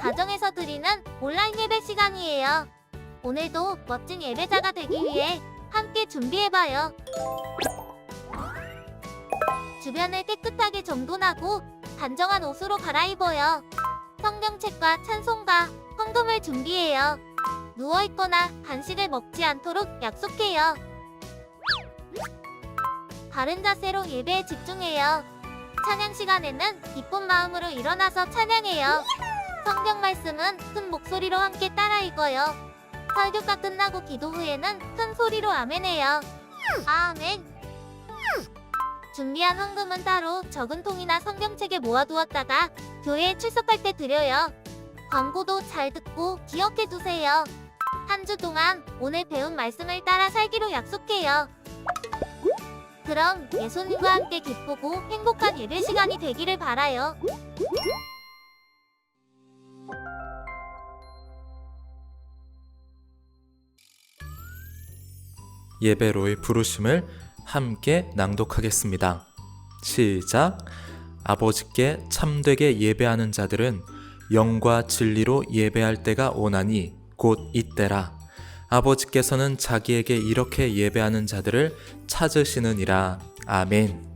가정에서 드리는 온라인 예배 시간이에요. 오늘도 멋진 예배자가 되기 위해 함께 준비해봐요. 주변을 깨끗하게 정돈하고 단정한 옷으로 갈아입어요. 성경책과 찬송가, 헌금을 준비해요. 누워있거나 간식을 먹지 않도록 약속해요. 바른 자세로 예배에 집중해요. 찬양 시간에는 기쁜 마음으로 일어나서 찬양해요. 성경 말씀은 큰 목소리로 함께 따라 읽어요. 설교가 끝나고 기도 후에는 큰 소리로 아멘해요. 아멘. 준비한 헌금은 따로 적은 통이나 성경책에 모아두었다가 교회에 출석할 때 드려요. 광고도 잘 듣고 기억해두세요. 한 주 동안 오늘 배운 말씀을 따라 살기로 약속해요. 그럼 예수님과 함께 기쁘고 행복한 예배 시간이 되기를 바라요. 예배로의 부르심을 함께 낭독하겠습니다. 시작. 아버지께 참되게 예배하는 자들은 영과 진리로 예배할 때가 오나니 곧 이때라. 아버지께서는 자기에게 이렇게 예배하는 자들을 찾으시느니라. 아멘.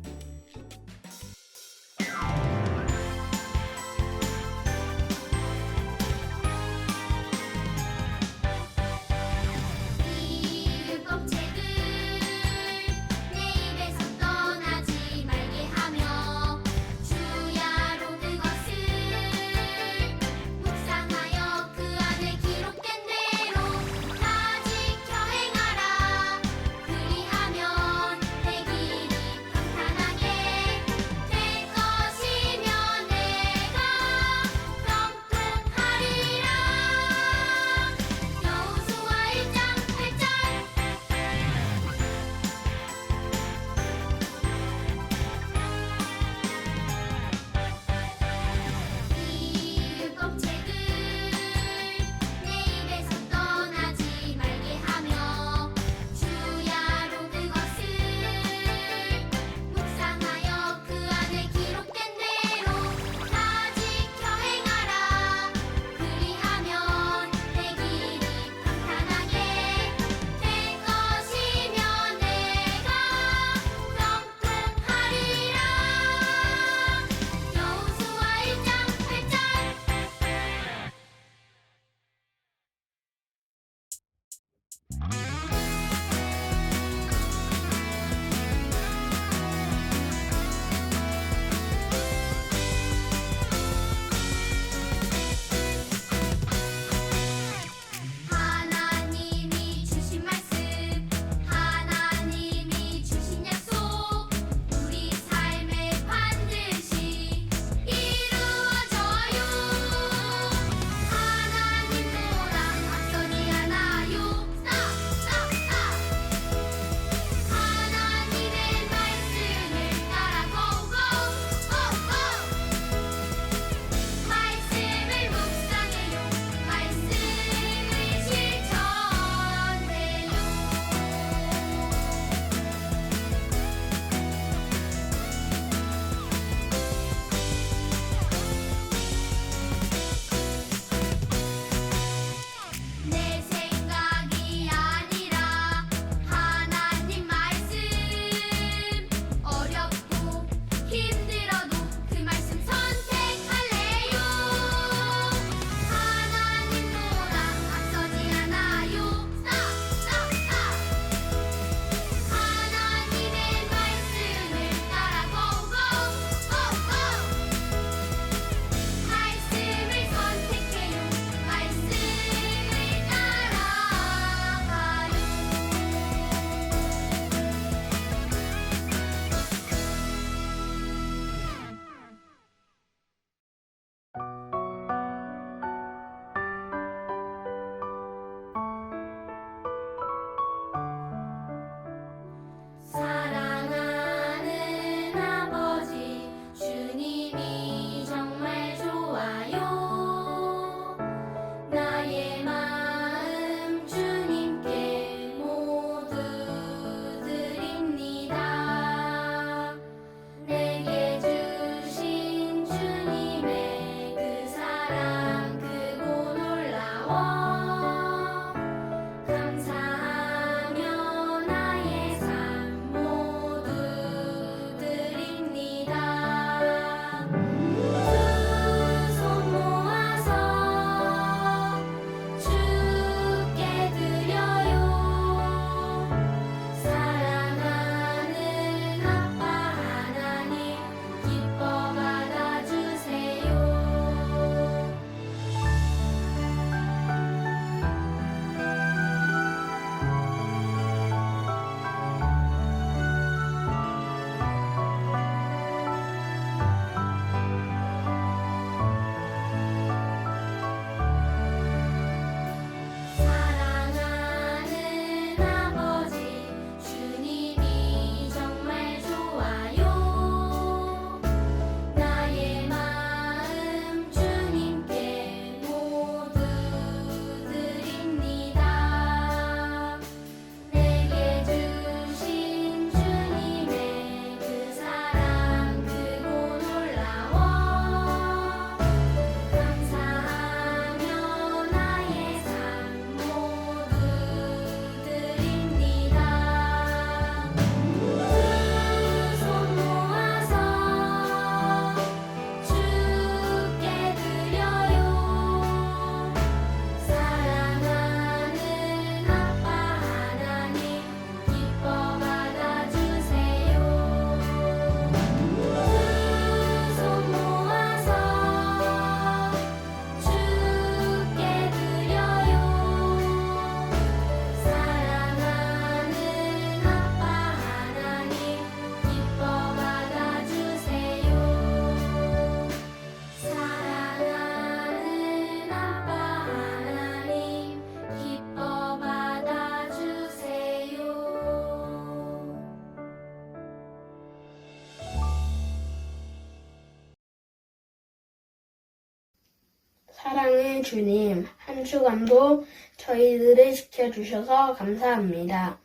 사랑의 주님, 한 주간도 저희들을 지켜주셔서 감사합니다.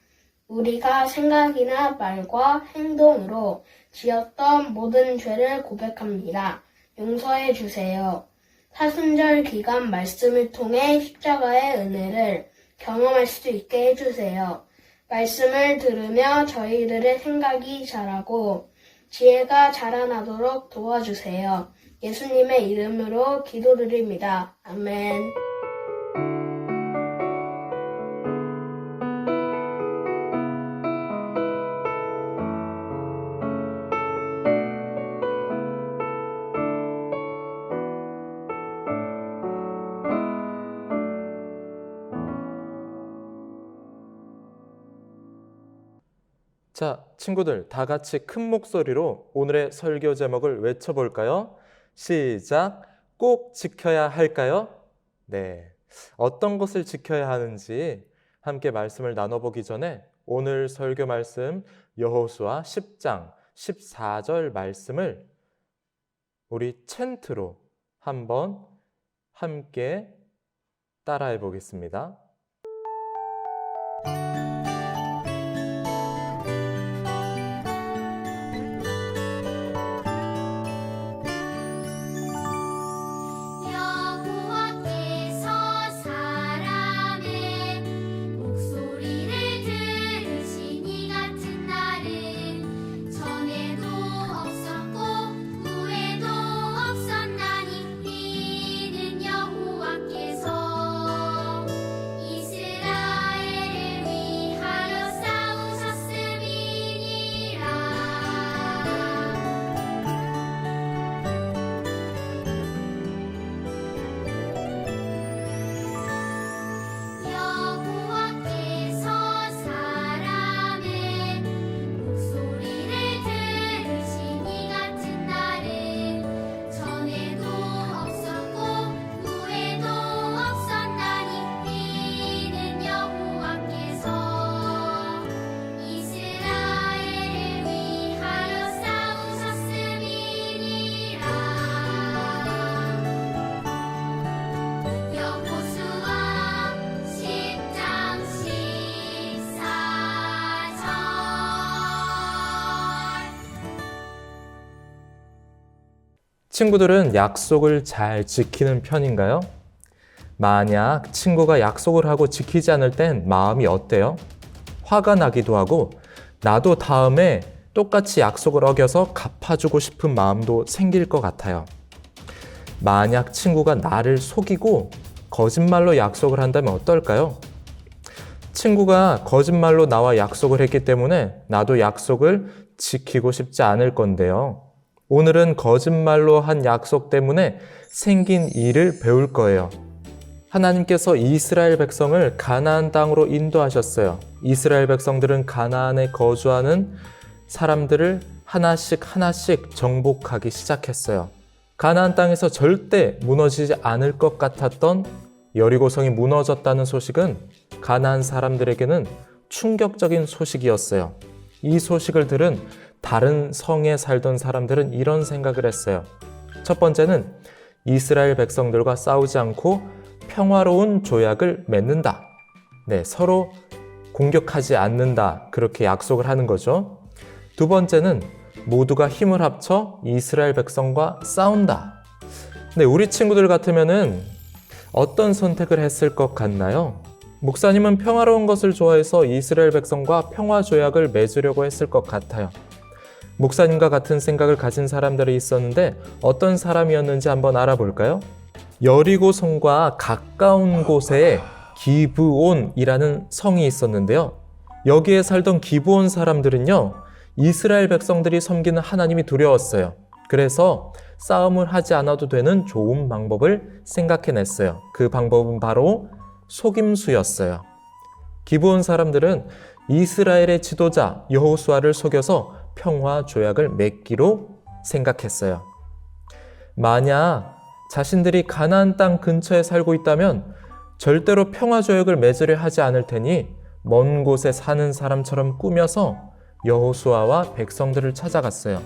우리가 생각이나 말과 행동으로 지었던 모든 죄를 고백합니다. 용서해 주세요. 사순절 기간 말씀을 통해 십자가의 은혜를 경험할 수 있게 해주세요. 말씀을 들으며 저희들의 생각이 자라고 지혜가 자라나도록 도와주세요. 예수님의 이름으로 기도드립니다. 아멘. 자, 친구들 다 같이 큰 목소리로 오늘의 설교 제목을 외쳐볼까요? 시작! 꼭 지켜야 할까요? 네, 어떤 것을 지켜야 하는지 함께 말씀을 나눠보기 전에 오늘 설교 말씀 여호수아 10장 14절 말씀을 우리 챈트로 한번 함께 따라해 보겠습니다. 친구들은 약속을 잘 지키는 편인가요? 만약 친구가 약속을 하고 지키지 않을 땐 마음이 어때요? 화가 나기도 하고 나도 다음에 똑같이 약속을 어겨서 갚아주고 싶은 마음도 생길 것 같아요. 만약 친구가 나를 속이고 거짓말로 약속을 한다면 어떨까요? 친구가 거짓말로 나와 약속을 했기 때문에 나도 약속을 지키고 싶지 않을 건데요. 오늘은 거짓말로 한 약속 때문에 생긴 일을 배울 거예요. 하나님께서 이스라엘 백성을 가나안 땅으로 인도하셨어요. 이스라엘 백성들은 가나안에 거주하는 사람들을 하나씩 정복하기 시작했어요. 가나안 땅에서 절대 무너지지 않을 것 같았던 여리고성이 무너졌다는 소식은 가나안 사람들에게는 충격적인 소식이었어요. 이 소식을 들은 다른 성에 살던 사람들은 이런 생각을 했어요. 첫 번째는 이스라엘 백성들과 싸우지 않고 평화로운 조약을 맺는다. 네, 서로 공격하지 않는다. 그렇게 약속을 하는 거죠. 두 번째는 모두가 힘을 합쳐 이스라엘 백성과 싸운다. 네, 우리 친구들 같으면은 어떤 선택을 했을 것 같나요? 목사님은 평화로운 것을 좋아해서 이스라엘 백성과 평화 조약을 맺으려고 했을 것 같아요. 목사님과 같은 생각을 가진 사람들이 있었는데 어떤 사람이었는지 한번 알아볼까요? 여리고성과 가까운 곳에 기브온이라는 성이 있었는데요. 여기에 살던 기브온 사람들은요, 이스라엘 백성들이 섬기는 하나님이 두려웠어요. 그래서 싸움을 하지 않아도 되는 좋은 방법을 생각해냈어요. 그 방법은 바로 속임수였어요. 기브온 사람들은 이스라엘의 지도자 여호수아를 속여서 평화 조약을 맺기로 생각했어요. 만약 자신들이 가나안 땅 근처에 살고 있다면 절대로 평화 조약을 맺으려 하지 않을 테니 먼 곳에 사는 사람처럼 꾸며서 여호수아와 백성들을 찾아갔어요.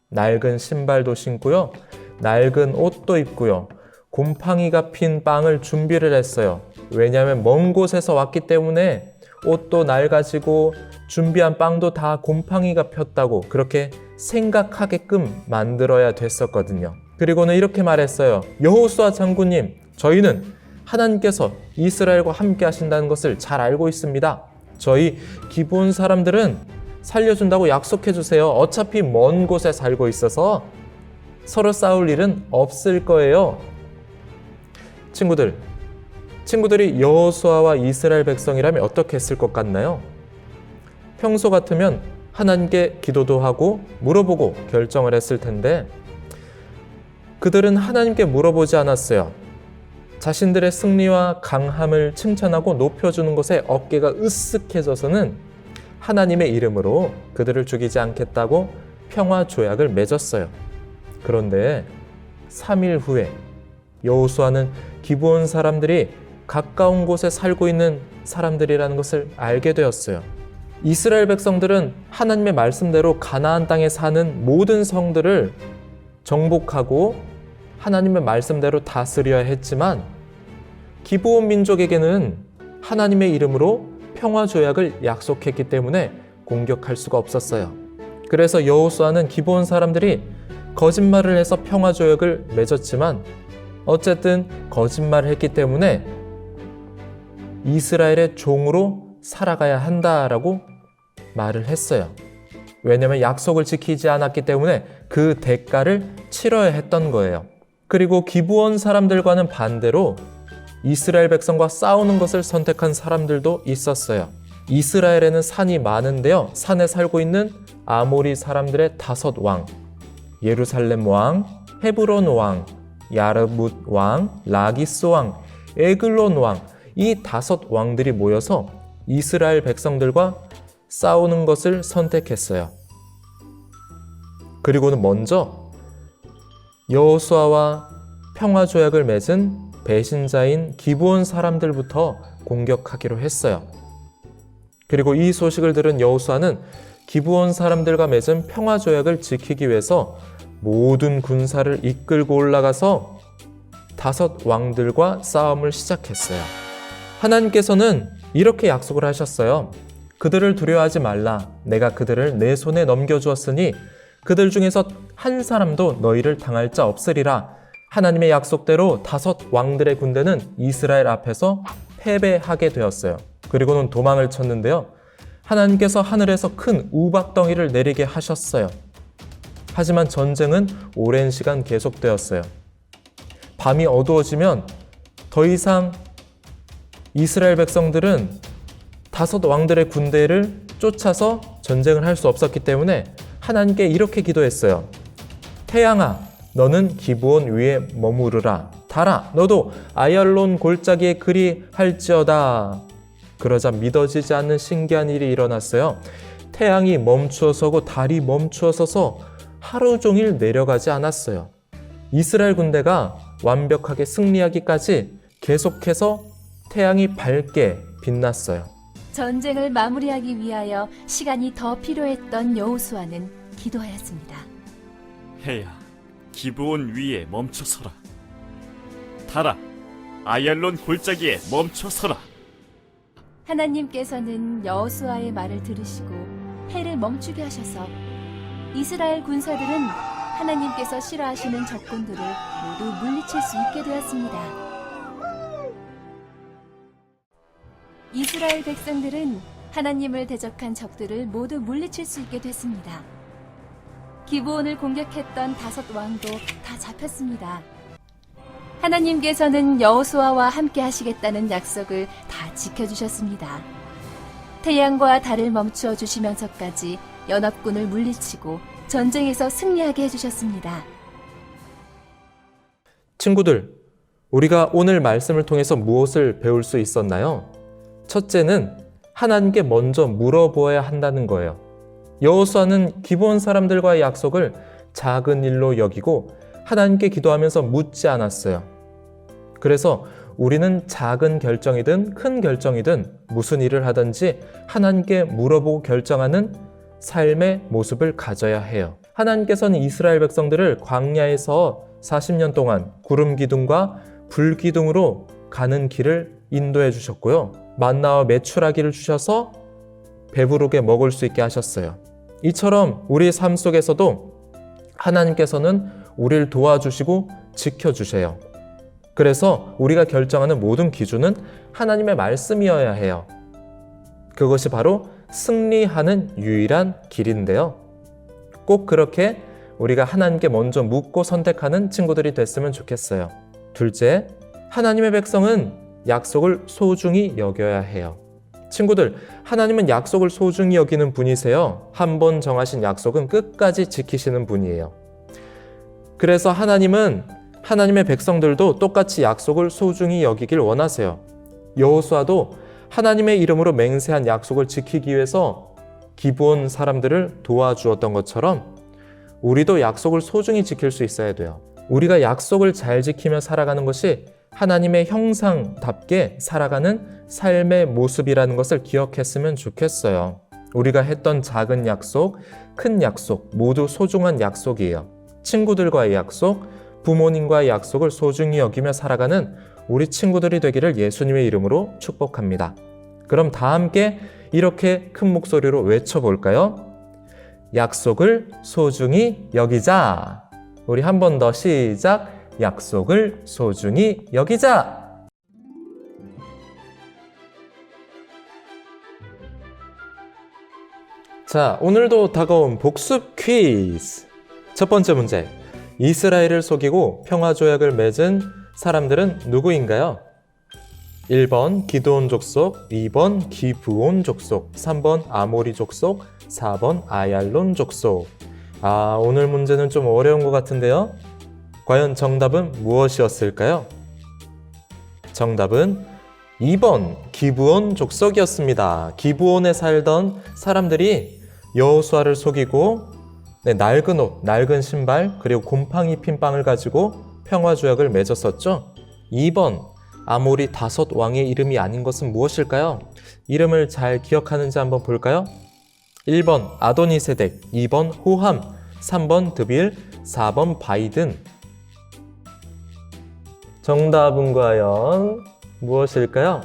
낡은 신발도 신고요, 낡은 옷도 입고요, 곰팡이가 핀 빵을 준비를 했어요. 왜냐하면 먼 곳에서 왔기 때문에 옷도 낡아지고 준비한 빵도 다 곰팡이가 폈다고 그렇게 생각하게끔 만들어야 됐었거든요. 그리고는 이렇게 말했어요. 여호수아 장군님, 저희는 하나님께서 이스라엘과 함께 하신다는 것을 잘 알고 있습니다. 저희 기브온 사람들은 살려준다고 약속해 주세요. 어차피 먼 곳에 살고 있어서 서로 싸울 일은 없을 거예요. 친구들이 여호수아와 이스라엘 백성이라면 어떻게 했을 것 같나요? 평소 같으면 하나님께 기도도 하고 물어보고 결정을 했을 텐데 그들은 하나님께 물어보지 않았어요. 자신들의 승리와 강함을 칭찬하고 높여주는 것에 어깨가 으쓱해져서는 하나님의 이름으로 그들을 죽이지 않겠다고 평화 조약을 맺었어요. 그런데 3일 후에 여호수아는 기브온 사람들이 가까운 곳에 살고 있는 사람들이라는 것을 알게 되었어요. 이스라엘 백성들은 하나님의 말씀대로 가나안 땅에 사는 모든 성들을 정복하고 하나님의 말씀대로 다스려야 했지만 기브온 민족에게는 하나님의 이름으로 평화 조약을 약속했기 때문에 공격할 수가 없었어요. 그래서 여호수아는 기브온 사람들이 거짓말을 해서 평화 조약을 맺었지만 어쨌든 거짓말을 했기 때문에 이스라엘의 종으로 살아가야 한다라고 말을 했어요. 왜냐하면 약속을 지키지 않았기 때문에 그 대가를 치러야 했던 거예요. 그리고 기브온 사람들과는 반대로 이스라엘 백성과 싸우는 것을 선택한 사람들도 있었어요. 이스라엘에는 산이 많은데요. 산에 살고 있는 아모리 사람들의 5왕, 예루살렘 왕, 헤브론 왕, 야르뭇 왕, 라기스 왕, 에글론 왕, 이 5왕들이 모여서 이스라엘 백성들과 싸우는 것을 선택했어요. 그리고는 먼저 여호수아와 평화 조약을 맺은 배신자인 기브온 사람들부터 공격하기로 했어요. 그리고 이 소식을 들은 여호수아는 기브온 사람들과 맺은 평화 조약을 지키기 위해서 모든 군사를 이끌고 올라가서 5왕들과 싸움을 시작했어요. 하나님께서는 이렇게 약속을 하셨어요. 그들을 두려워하지 말라. 내가 그들을 내 손에 넘겨주었으니 그들 중에서 한 사람도 너희를 당할 자 없으리라. 하나님의 약속대로 5왕들의 군대는 이스라엘 앞에서 패배하게 되었어요. 그리고는 도망을 쳤는데요. 하나님께서 하늘에서 큰 우박덩이를 내리게 하셨어요. 하지만 전쟁은 오랜 시간 계속되었어요. 밤이 어두워지면 더 이상 이스라엘 백성들은 5왕들의 군대를 쫓아서 전쟁을 할 수 없었기 때문에 하나님께 이렇게 기도했어요. 태양아, 너는 기브온 위에 머무르라. 달아, 너도 아얄론 골짜기에 그리할지어다. 그러자 믿어지지 않는 신기한 일이 일어났어요. 태양이 멈추어 서고 달이 멈추어 서서 하루 종일 내려가지 않았어요. 이스라엘 군대가 완벽하게 승리하기까지 계속해서 태양이 밝게 빛났어요. 전쟁을 마무리하기 위하여 시간이 더 필요했던 여호수아는 기도하였습니다. 해야 기브온 위에 멈춰서라. 달아 아얄론 골짜기에 멈춰서라. 하나님께서는 여호수아의 말을 들으시고 해를 멈추게 하셔서 이스라엘 군사들은 하나님께서 싫어하시는 적군들을 모두 물리칠 수 있게 되었습니다. 이스라엘 백성들은 하나님을 대적한 적들을 모두 물리칠 수 있게 됐습니다. 기브온을 공격했던 5왕도 다 잡혔습니다. 하나님께서는 여호수아와 함께 하시겠다는 약속을 다 지켜주셨습니다. 태양과 달을 멈추어 주시면서까지 연합군을 물리치고 전쟁에서 승리하게 해주셨습니다. 친구들, 우리가 오늘 말씀을 통해서 무엇을 배울 수 있었나요? 첫째는 하나님께 먼저 물어보아야 한다는 거예요. 여호수아는 기브온 사람들과의 약속을 작은 일로 여기고 하나님께 기도하면서 묻지 않았어요. 그래서 우리는 작은 결정이든 큰 결정이든 무슨 일을 하든지 하나님께 물어보고 결정하는 삶의 모습을 가져야 해요. 하나님께서는 이스라엘 백성들을 광야에서 40년 동안 구름 기둥과 불 기둥으로 가는 길을 인도해 주셨고요. 만나와 메추라기를 주셔서 배부르게 먹을 수 있게 하셨어요. 이처럼 우리 삶 속에서도 하나님께서는 우리를 도와주시고 지켜주세요. 그래서 우리가 결정하는 모든 기준은 하나님의 말씀이어야 해요. 그것이 바로 승리하는 유일한 길인데요. 꼭 그렇게 우리가 하나님께 먼저 묻고 선택하는 친구들이 됐으면 좋겠어요. 둘째, 하나님의 백성은 약속을 소중히 여겨야 해요. 친구들, 하나님은 약속을 소중히 여기는 분이세요. 한 번 정하신 약속은 끝까지 지키시는 분이에요. 그래서 하나님은 하나님의 백성들도 똑같이 약속을 소중히 여기길 원하세요. 여호수아도 하나님의 이름으로 맹세한 약속을 지키기 위해서 기브온 사람들을 도와주었던 것처럼 우리도 약속을 소중히 지킬 수 있어야 돼요. 우리가 약속을 잘 지키며 살아가는 것이 하나님의 형상답게 살아가는 삶의 모습이라는 것을 기억했으면 좋겠어요. 우리가 했던 작은 약속, 큰 약속, 모두 소중한 약속이에요. 친구들과의 약속, 부모님과의 약속을 소중히 여기며 살아가는 우리 친구들이 되기를 예수님의 이름으로 축복합니다. 그럼 다 함께 이렇게 큰 목소리로 외쳐볼까요? 약속을 소중히 여기자. 우리 한 번 더 시작. 약속을 소중히 여기자. 자, 오늘도 다가온 복습 퀴즈. 첫 번째 문제. 이스라엘을 속이고 평화조약을 맺은 사람들은 누구인가요? 1번 기드온 족속, 2번 기브온 족속, 3번 아모리 족속, 4번 아얄론 족속. 오늘 문제는 좀 어려운 것 같은데요. 과연 정답은 무엇이었을까요? 정답은 2번 기브온 족속이었습니다. 기브온에 살던 사람들이 여호수아를 속이고 낡은 옷, 낡은 신발, 그리고 곰팡이 핀 빵을 가지고 평화조약을 맺었었죠. 2번 아모리 5 왕의 이름이 아닌 것은 무엇일까요? 이름을 잘 기억하는지 한번 볼까요? 1번 아도니세덱, 2번 호함, 3번 드빌, 4번 바이든. 정답은 과연 무엇일까요?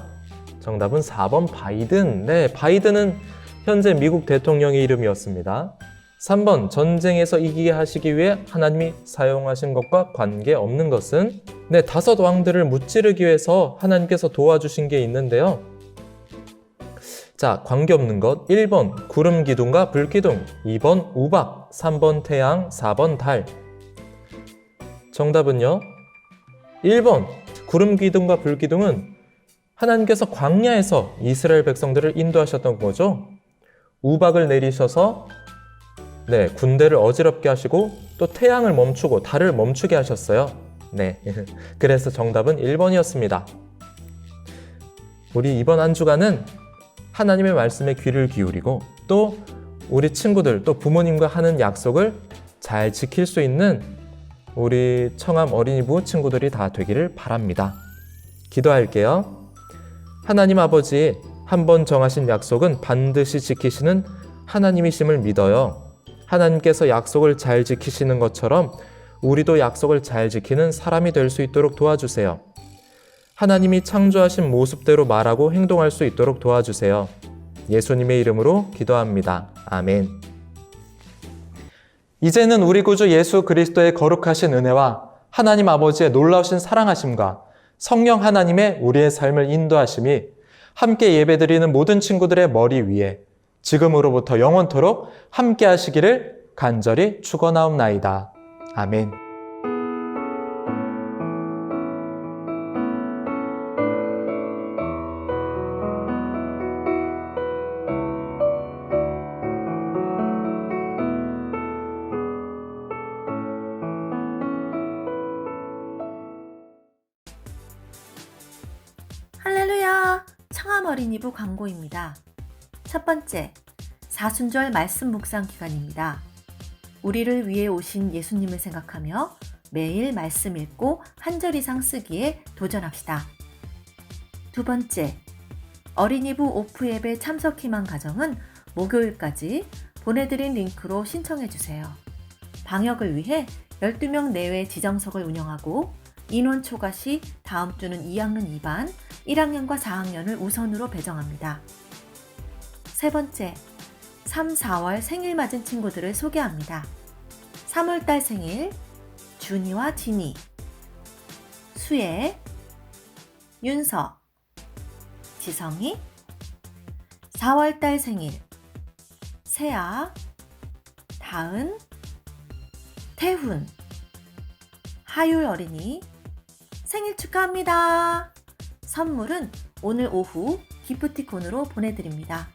정답은 4번 바이든. 네, 바이든은 현재 미국 대통령의 이름이었습니다. 3번 전쟁에서 이기게 하시기 위해 하나님이 사용하신 것과 관계없는 것은? 네, 5 왕들을 무찌르기 위해서 하나님께서 도와주신 게 있는데요. 자, 관계없는 것. 1번 구름 기둥과 불 기둥, 2번 우박, 3번 태양, 4번 달. 정답은요? 1번 구름 기둥과 불 기둥은 하나님께서 광야에서 이스라엘 백성들을 인도하셨던 거죠. 우박을 내리셔서 군대를 어지럽게 하시고 또 태양을 멈추고 달을 멈추게 하셨어요. 네, 그래서 정답은 1번이었습니다. 우리 이번 한 주간은 하나님의 말씀에 귀를 기울이고 또 우리 친구들 또 부모님과 하는 약속을 잘 지킬 수 있는 우리 청암 어린이부 친구들이 다 되기를 바랍니다. 기도할게요. 하나님 아버지, 한번 정하신 약속은 반드시 지키시는 하나님이심을 믿어요. 하나님께서 약속을 잘 지키시는 것처럼 우리도 약속을 잘 지키는 사람이 될 수 있도록 도와주세요. 하나님이 창조하신 모습대로 말하고 행동할 수 있도록 도와주세요. 예수님의 이름으로 기도합니다. 아멘. 이제는 우리 구주 예수 그리스도의 거룩하신 은혜와 하나님 아버지의 놀라우신 사랑하심과 성령 하나님의 우리의 삶을 인도하심이 함께 예배드리는 모든 친구들의 머리 위에 지금으로부터 영원토록 함께 하시기를 간절히 축원하옵나이다. 아멘. 할렐루야! 청암 어린이부 광고입니다. 첫 번째, 사순절 말씀 묵상 기간입니다. 우리를 위해 오신 예수님을 생각하며 매일 말씀 읽고 한 절 이상 쓰기에 도전합시다. 두 번째, 어린이부 오프 예배 참석 희망 가정은 목요일까지 보내드린 링크로 신청해 주세요. 방역을 위해 12명 내외 지정석을 운영하고 인원 초과 시 다음 주는 2학년 2반, 1학년과 4학년을 우선으로 배정합니다. 세 번째, 3, 4월 생일 맞은 친구들을 소개합니다. 3월달 생일 준이와 진이, 수예, 윤서, 지성이. 4월달 생일 세아, 다은, 태훈, 하율 어린이 생일 축하합니다. 선물은 오늘 오후 기프티콘으로 보내드립니다.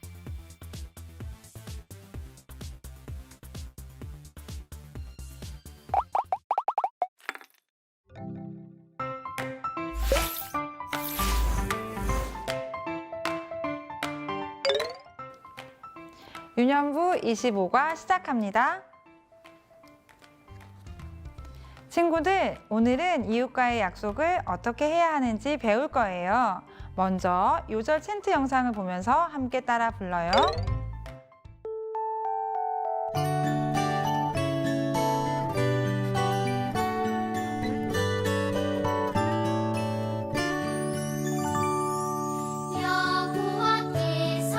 유년부 25과 시작합니다. 친구들, 오늘은 이웃과의 약속을 어떻게 해야 하는지 배울 거예요. 먼저 요절 챈트 영상을 보면서 함께 따라 불러요. 여호와께서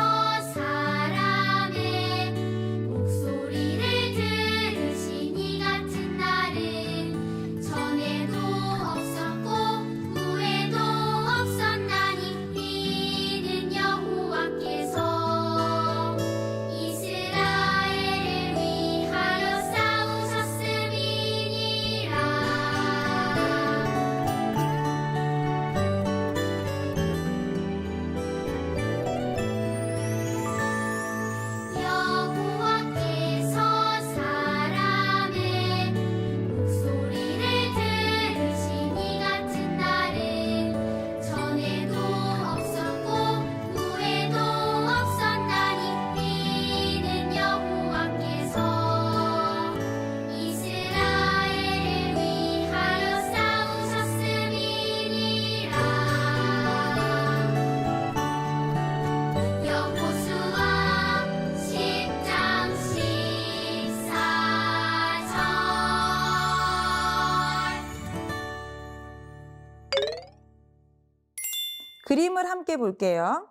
사람의 목소리를 들으시니 같은 날은 전에도 없었고 후에도 없었나니 이는 여호와께서 이스라엘을 위하여 싸우셨음이니라. 여호와께서 사람의 목소리를 들으시니 같은 날은 전에도 없었고 후에도 없었나니 이는 여호와께서 이스라엘을 위하여 싸우셨음이니라. 여호수아 10장 14절. 그림을 함께 볼게요.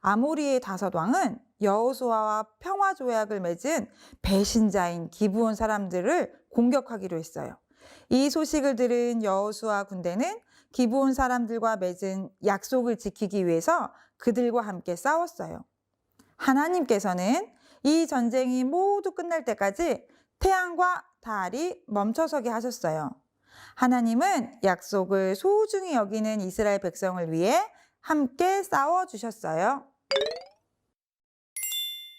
아모리의 다섯 왕은 여호수아와 평화 조약을 맺은 배신자인 기브온 사람들을 공격하기로 했어요. 이 소식을 들은 여호수아 군대는 기브온 사람들과 맺은 약속을 지키기 위해서 그들과 함께 싸웠어요. 하나님께서는 이 전쟁이 모두 끝날 때까지 태양과 달이 멈춰서게 하셨어요. 하나님은 약속을 소중히 여기는 이스라엘 백성을 위해 함께 싸워주셨어요.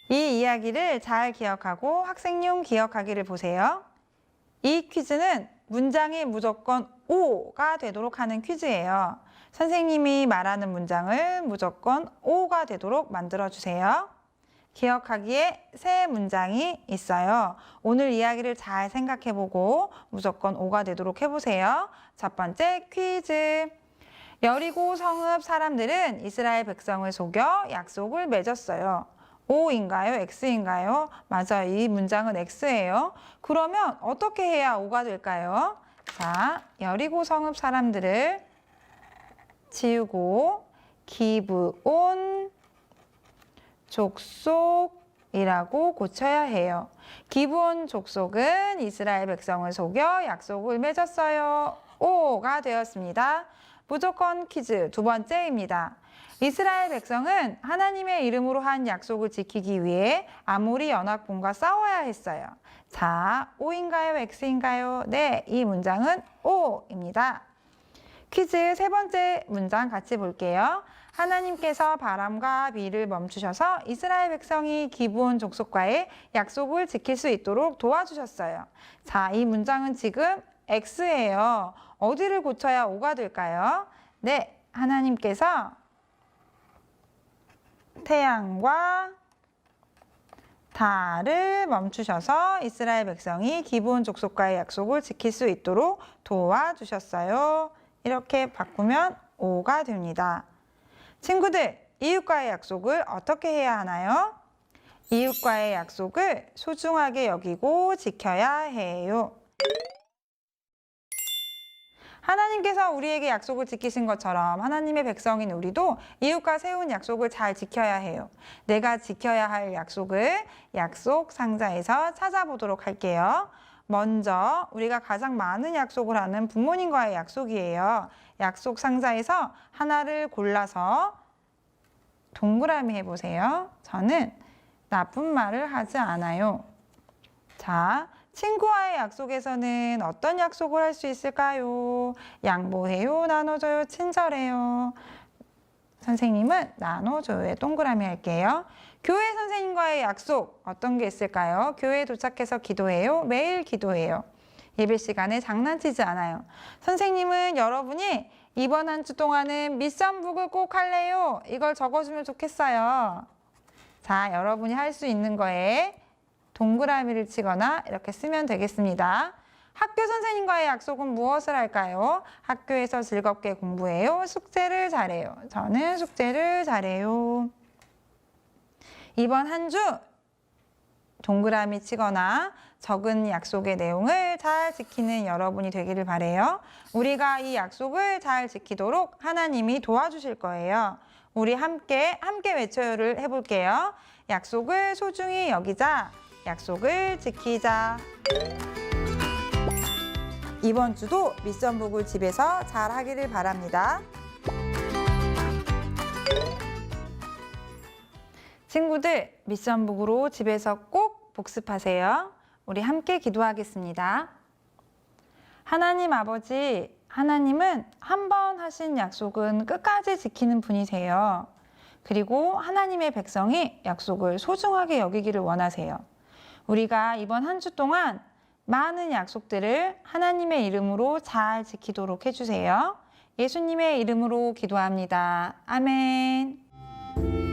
이 이야기를 잘 기억하고 학생용 기억하기를 보세요. 이 퀴즈는 문장이 무조건 O가 되도록 하는 퀴즈예요. 선생님이 말하는 문장을 무조건 O가 되도록 만들어주세요. 기억하기에 세 문장이 있어요. 오늘 이야기를 잘 생각해보고 무조건 O가 되도록 해보세요. 첫 번째 퀴즈. 여리고 성읍 사람들은 이스라엘 백성을 속여 약속을 맺었어요. O인가요? X인가요? 맞아요. 이 문장은 X예요. 그러면 어떻게 해야 O가 될까요? 자, 여리고 성읍 사람들을 지우고 기브온 족속이라고 고쳐야 해요. 기브온 족속은 이스라엘 백성을 속여 약속을 맺었어요. O가 되었습니다. 무조건 퀴즈 두 번째입니다. 이스라엘 백성은 하나님의 이름으로 한 약속을 지키기 위해 아모리 연합군과 싸워야 했어요. 자, O인가요? X인가요? 네, 이 문장은 O입니다. 퀴즈 세 번째 문장 같이 볼게요. 하나님께서 바람과 비를 멈추셔서 이스라엘 백성이 기브온 족속과의 약속을 지킬 수 있도록 도와주셨어요. 자, 이 문장은 지금 X예요. 어디를 고쳐야 O가 될까요? 네, 하나님께서 태양과 달을 멈추셔서 이스라엘 백성이 기브온 족속과의 약속을 지킬 수 있도록 도와주셨어요. 이렇게 바꾸면 O가 됩니다. 친구들, 이웃과의 약속을 어떻게 해야 하나요? 이웃과의 약속을 소중하게 여기고 지켜야 해요. 하나님께서 우리에게 약속을 지키신 것처럼 하나님의 백성인 우리도 이웃과 세운 약속을 잘 지켜야 해요. 내가 지켜야 할 약속을 약속 상자에서 찾아보도록 할게요. 먼저 우리가 가장 많은 약속을 하는 부모님과의 약속이에요. 약속 상자에서 하나를 골라서 동그라미 해보세요. 저는 나쁜 말을 하지 않아요. 자, 친구와의 약속에서는 어떤 약속을 할 수 있을까요? 양보해요, 나눠줘요, 친절해요. 선생님은 나눠줘요에 동그라미 할게요. 교회 선생님과의 약속 어떤 게 있을까요? 교회에 도착해서 기도해요, 매일 기도해요. 예배 시간에 장난치지 않아요. 선생님은 여러분이 이번 한 주 동안은 미션북을 꼭 할래요. 이걸 적어주면 좋겠어요. 자, 여러분이 할 수 있는 거에 동그라미를 치거나 이렇게 쓰면 되겠습니다. 학교 선생님과의 약속은 무엇을 할까요? 학교에서 즐겁게 공부해요. 숙제를 잘해요. 저는 숙제를 잘해요. 이번 한 주 동그라미 치거나 적은 약속의 내용을 잘 지키는 여러분이 되기를 바라요. 우리가 이 약속을 잘 지키도록 하나님이 도와주실 거예요. 우리 함께 외쳐요를 해볼게요. 약속을 소중히 여기자. 약속을 지키자. 이번 주도 미션북을 집에서 잘 하기를 바랍니다. 친구들, 미션북으로 집에서 꼭 복습하세요. 우리 함께 기도하겠습니다. 하나님 아버지, 하나님은 한 번 하신 약속은 끝까지 지키는 분이세요. 그리고 하나님의 백성이 약속을 소중하게 여기기를 원하세요. 우리가 이번 한 주 동안 많은 약속들을 하나님의 이름으로 잘 지키도록 해주세요. 예수님의 이름으로 기도합니다. 아멘.